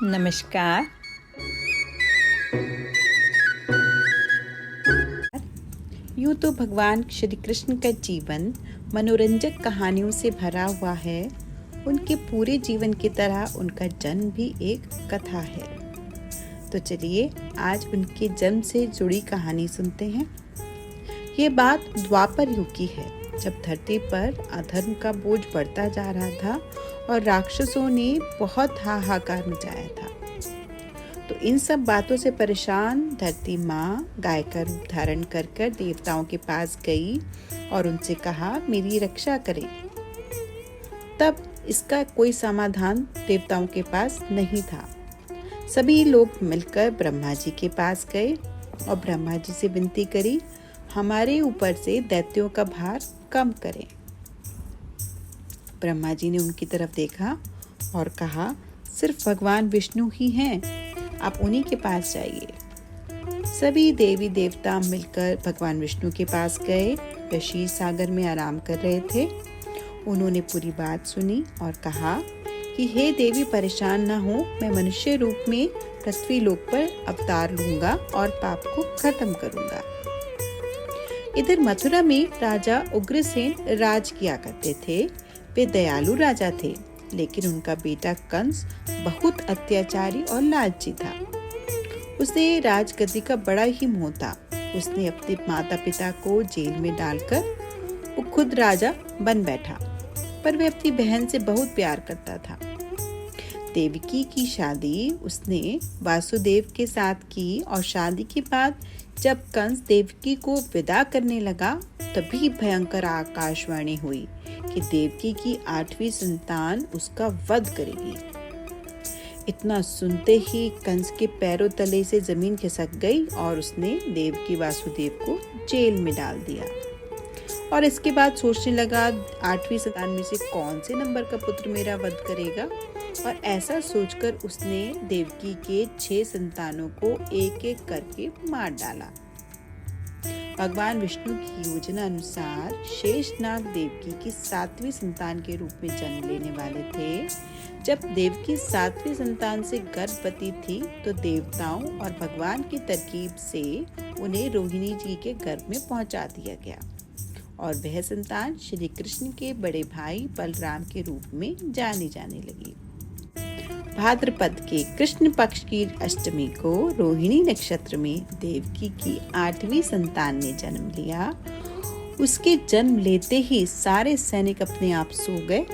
नमस्कार। यूँ तो भगवान श्री कृष्ण का जीवन मनोरंजक कहानियों से भरा हुआ है। उनके पूरे जीवन की तरह उनका जन्म भी एक कथा है। तो चलिए आज उनके जन्म से जुड़ी कहानी सुनते हैं। ये बात द्वापर युग की है, जब धरती पर अधर्म का बोझ बढ़ता जा रहा था और राक्षसों ने बहुत हाहाकार मचाया था। तो इन सब बातों से परेशान धरती माँ गाय का रूप धारण कर कर देवताओं के पास गई और उनसे कहा, मेरी रक्षा करें। तब इसका कोई समाधान देवताओं के पास नहीं था। सभी लोग मिलकर ब्रह्मा जी के पास गए और ब्रह्मा जी से विनती करी, हमारे ऊपर से दैत्यों का भार कम करें। ब्रह्मा जी ने उनकी तरफ देखा और कहा, सिर्फ भगवान विष्णु ही हैं, आप उन्हीं के पास जाइए। सभी देवी देवता मिलकर भगवान विष्णु के पास गए। वे क्षीर सागर में आराम कर रहे थे। उन्होंने पूरी बात सुनी और कहा कि हे देवी, परेशान न हो, मैं मनुष्य रूप में पृथ्वी लोक पर अवतार लूंगा और पाप को खत्म करूंगा। इधर मथुरा में राजा उग्रसेन राज किया करते थे। वे दयालु राजा थे, लेकिन उनका बेटा कंस बहुत अत्याचारी और लालची था। उसे राजगद्दी का बड़ा ही मोह था। उसने अपने माता पिता को जेल में डालकर वो खुद राजा बन बैठा, पर वह अपनी बहन से बहुत प्यार करता था। देवकी की शादी उसने वासुदेव के साथ की और शादी के बाद जब कंस देवकी को विदा करने लगा, तभी भयंकर आकाशवाणी हुई कि देवकी की 8वीं संतान उसका वध करेगी। इतना सुनते ही कंस के पैरों तले से जमीन खिसक गई और उसने देवकी वासुदेव को जेल में डाल दिया। और इसके बाद सोचने लगा, 8वीं संतान में से कौन से नंबर का पुत्र मेरा वध करेगा। और ऐसा सोचकर उसने देवकी के 6 संतानों को एक एक करके मार डाला। भगवान विष्णु की योजना अनुसार शेषनाग देवकी की 7वीं संतान के रूप में जन्म लेने वाले थे। जब देवकी 7वीं संतान से गर्भवती थी तो देवताओं और भगवान की तरकीब से उन्हें रोहिणी जी के गर्भ में पहुंचा दिया गया और वह संतान श्री कृष्ण के बड़े भाई बलराम के रूप में जानी जाने लगी। भाद्रपद के कृष्ण पक्ष की अष्टमी को रोहिणी नक्षत्र में देवकी की 8वीं संतान ने जन्म लिया। उसके जन्म लेते ही सारे सैनिक अपने आप सो गए।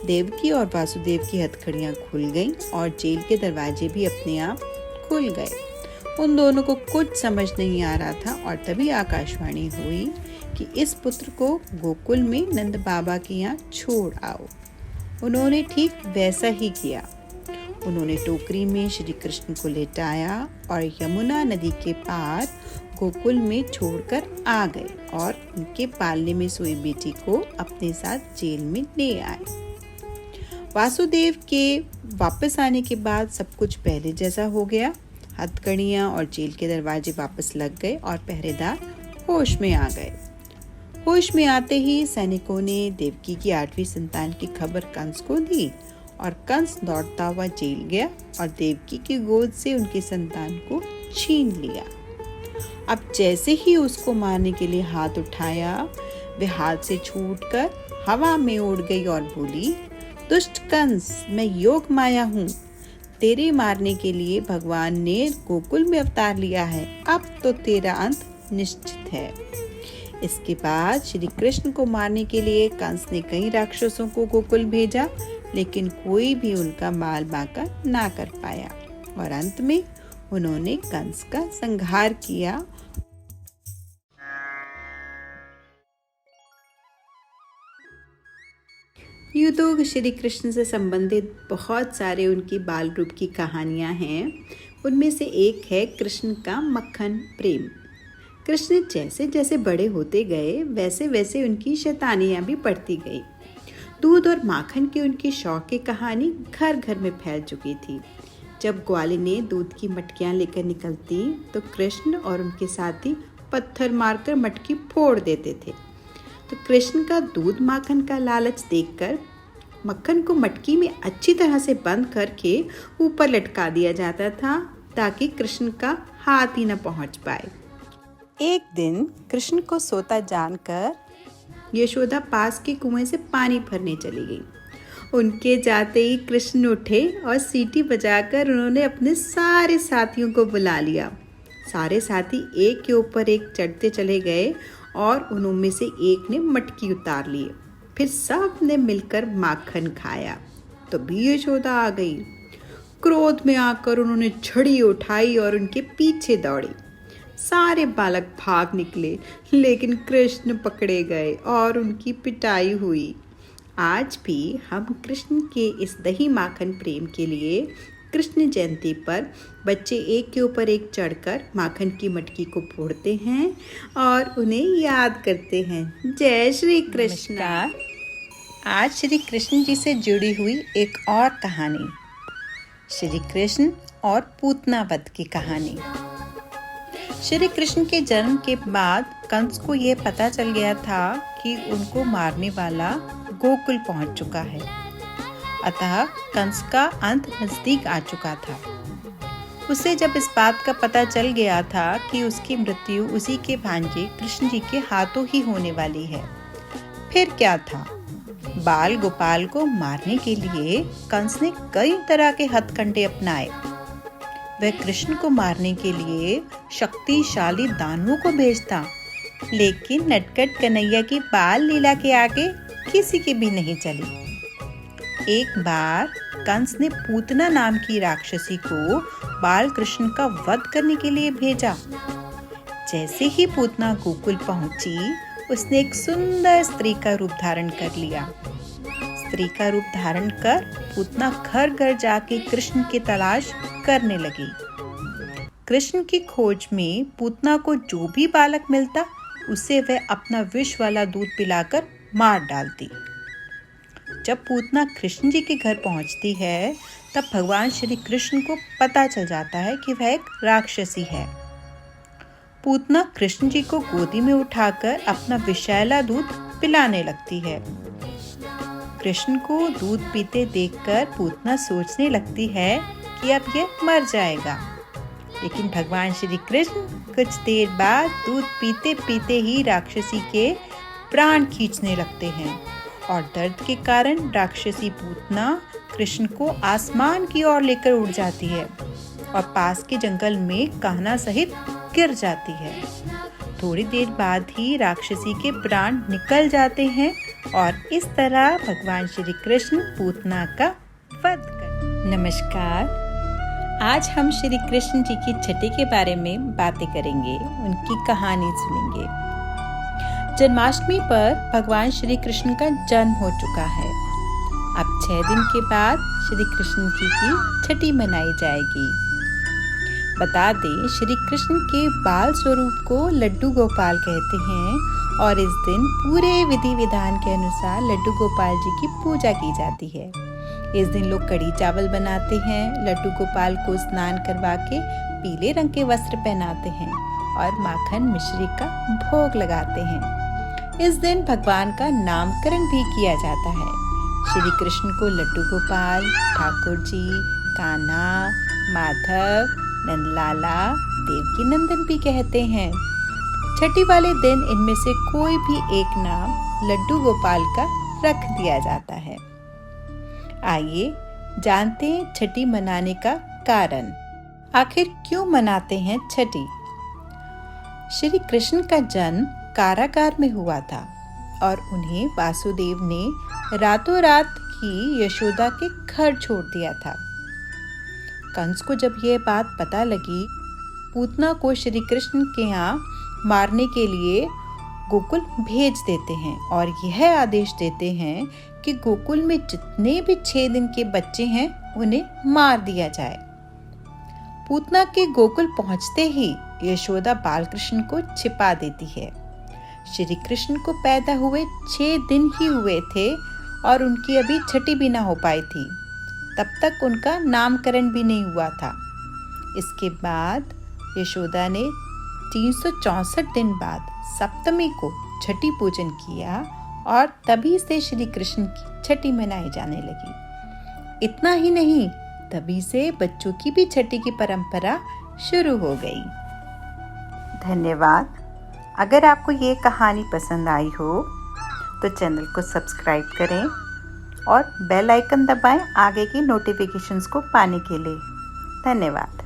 देवकी और वासुदेव की हथकड़ियां खुल गईं और जेल के दरवाजे भी अपने आप खुल गए। उन दोनों को कुछ समझ नहीं आ रहा था और तभी आकाशवाणी हुई कि इस पुत्र को गोकुल में नंद बाबा के यहाँ छोड़ आओ। उन्होंने ठीक वैसा ही किया। उन्होंने टोकरी में श्री कृष्ण को लेटाया और यमुना नदी के पार गोकुल में छोड़कर आ गए और उनके पालने में सोई बेटी को अपने साथ जेल में ले आए। वासुदेव के वापस आने के बाद सब कुछ पहले जैसा हो गया। हथकड़ियां और जेल के दरवाजे वापस लग गए और पहरेदार होश में आ गए। होश में आते ही सैनिकों ने देवकी की 8वीं संतान की खबर कंस को दी और कंस दौड़ता हुआ जेल गया और देवकी की गोद से उनकी संतान को छीन लिया। अब जैसे ही उसको मारने के लिए हाथ उठाया, वह हाथ से छूटकर हवा में उड़ गई और बोली, दुष्ट कंस, मैं योग माया हूँ। तेरे मारने के लिए भगवान ने गोकुल में अवतार लिया है। अब तो तेरा अंत निश्चित है। इसके बाद श्री कृष्ण को मारने के लिए कंस ने कई राक्षसों को गोकुल भेजा, लेकिन कोई भी उनका माल बांका ना कर पाया और अंत में उन्होंने कंस का संहार किया। यूँ तो श्री कृष्ण से संबंधित बहुत सारे उनकी बाल रूप की कहानियाँ हैं। उनमें से एक है कृष्ण का मक्खन प्रेम। कृष्ण जैसे जैसे बड़े होते गए वैसे वैसे उनकी शैतानियाँ भी बढ़ती गई। दूध और माखन की उनकी शौक की कहानी घर घर में फैल चुकी थी। जब ग्वालिनें दूध की मटकियाँ लेकर निकलती तो कृष्ण और उनके साथी पत्थर मारकर मटकी फोड़ देते थे। तो कृष्ण का दूध माखन का लालच देखकर मक्खन को मटकी में अच्छी तरह से बंद करके ऊपर लटका दिया जाता था ताकि कृष्ण का हाथ ही न पहुंच पाए। एक दिन कृष्ण को सोता जानकर यशोदा पास के कुएं से पानी भरने चली गई। उनके जाते ही कृष्ण उठे और सीटी बजाकर उन्होंने अपने सारे साथियों को बुला लिया। सारे साथी एक के ऊपर एक चढ़ते चले गए और उनमें से एक ने मटकी उतार लिए। फिर सब ने मिलकर माखन खाया। तभी यशोदा आ गई। क्रोध में आकर उन्होंने छड़ी उठाई और उनके पीछे दौड़ी। सारे बालक भाग निकले, लेकिन कृष्ण पकड़े गए और उनकी पिटाई हुई। आज भी हम कृष्ण के इस दही माखन प्रेम के लिए कृष्ण जयंती पर बच्चे एक के ऊपर एक चढ़कर माखन की मटकी को फोड़ते हैं और उन्हें याद करते हैं। जय श्री कृष्ण। आज श्री कृष्ण जी से जुड़ी हुई एक और कहानी, श्री कृष्ण और पूतना वध की कहानी। श्री कृष्ण के जन्म के बाद कंस को यह पता चल गया था कि उनको मारने वाला गोकुल पहुंच चुका है। अतः कंस का अंत नजदीक आ चुका था। उसे जब इस बात का पता चल गया था कि उसकी मृत्यु उसी के भांजे कृष्ण जी के हाथों ही होने वाली है, फिर क्या था? बाल गोपाल को मारने के लिए कंस ने कई तरह के हथकंडे अपनाए। वह कृष्ण को मारने के लिए शक्तिशाली दानवों को भेजता, लेकिन नटखट कन्हैया की बाल लीला के आगे किसी की भी नहीं चली। एक बार कंस ने पूतना नाम की राक्षसी को बाल कृष्ण का वध करने के लिए भेजा। जैसे ही पूतना गोकुल पहुंची, उसने एक सुंदर स्त्री का रूप धारण कर लिया। स्त्री का रूप धारण कर पूतना घर घर जाके कृष्ण की तलाश करने लगी। कृष्ण की खोज में पूतना को जो भी बालक मिलता, उसे वह अपना विष वाला दूध पिलाकर मार डालती। जब पूतना कृष्ण जी के घर पहुंचती है, तब भगवान श्री कृष्ण को पता चल जाता है कि वह एक राक्षसी है। पूतना कृष्ण जी को गोदी में उठाकर अपना विषैला दूध पिलाने लगती है। कृष्ण को दूध पीते देखकर पूतना सोचने लगती है कि अब यह मर जाएगा, लेकिन भगवान श्री कृष्ण कुछ देर बाद दूध पीते पीते ही राक्षसी के प्राण खींचने लगते हैं और दर्द के कारण राक्षसी पूतना कृष्ण को आसमान की ओर लेकर उड़ जाती है और पास के जंगल में कान्हा सहित गिर जाती है। थोड़ी देर बाद ही राक्षसी के प्राण निकल जाते हैं और इस तरह भगवान श्री कृष्ण पूतना का वध करते। नमस्कार, आज हम श्री कृष्ण जी की छठी के बारे में बातें करेंगे, उनकी कहानी सुनेंगे। जन्माष्टमी पर भगवान श्री कृष्ण का जन्म हो चुका है। अब 6 दिन के बाद श्री कृष्ण जी की छठी मनाई जाएगी। बता दें, श्री कृष्ण के बाल स्वरूप को लड्डू गोपाल कहते हैं और इस दिन पूरे विधि विधान के अनुसार लड्डू गोपाल जी की पूजा की जाती है। इस दिन लोग कढ़ी चावल बनाते हैं, लड्डू गोपाल को स्नान करवा के पीले रंग के वस्त्र पहनाते हैं और माखन मिश्री का भोग लगाते हैं। इस दिन भगवान का नामकरण भी किया जाता है। श्री कृष्ण को लड्डू गोपाल, ठाकुर जी, कान्हा, माधव, नंदलाला, देवकी नंदन भी कहते हैं। छठी वाले दिन इनमें से कोई भी एक नाम लड्डू गोपाल का रख दिया जाता है। आइए जानते हैं छठी मनाने का कारण। आखिर क्यों मनाते हैं छठी? श्री कृष्ण का जन्म कारागार में हुआ था और उन्हें वासुदेव ने रातों रात ही यशोदा के घर छोड़ दिया था। कंस को जब यह बात पता लगी, पूतना को श्री कृष्ण के यहाँ मारने के लिए गोकुल भेज देते हैं और यह आदेश देते हैं कि गोकुल में जितने भी 6 दिन के बच्चे हैं, उन्हें मार दिया जाए। पूतना के गोकुल पहुंचते ही यशोदा बालकृष्ण को छिपा देती है। श्री कृष्ण को पैदा हुए 6 दिन ही हुए थे और उनकी अभी छठी भी ना हो पाई थी। तब तक उनका नामकरण भी नहीं हुआ था। इसके बाद यशोदा ने 364 दिन बाद सप्तमी को छठी पूजन किया और तभी से श्री कृष्ण की छठी मनाई जाने लगी। इतना ही नहीं, तभी से बच्चों की भी छठी की परंपरा शुरू हो गई। धन्यवाद। अगर आपको ये कहानी पसंद आई हो तो चैनल को सब्सक्राइब करें और बेल आइकन दबाएं आगे की नोटिफिकेशंस को पाने के लिए। धन्यवाद।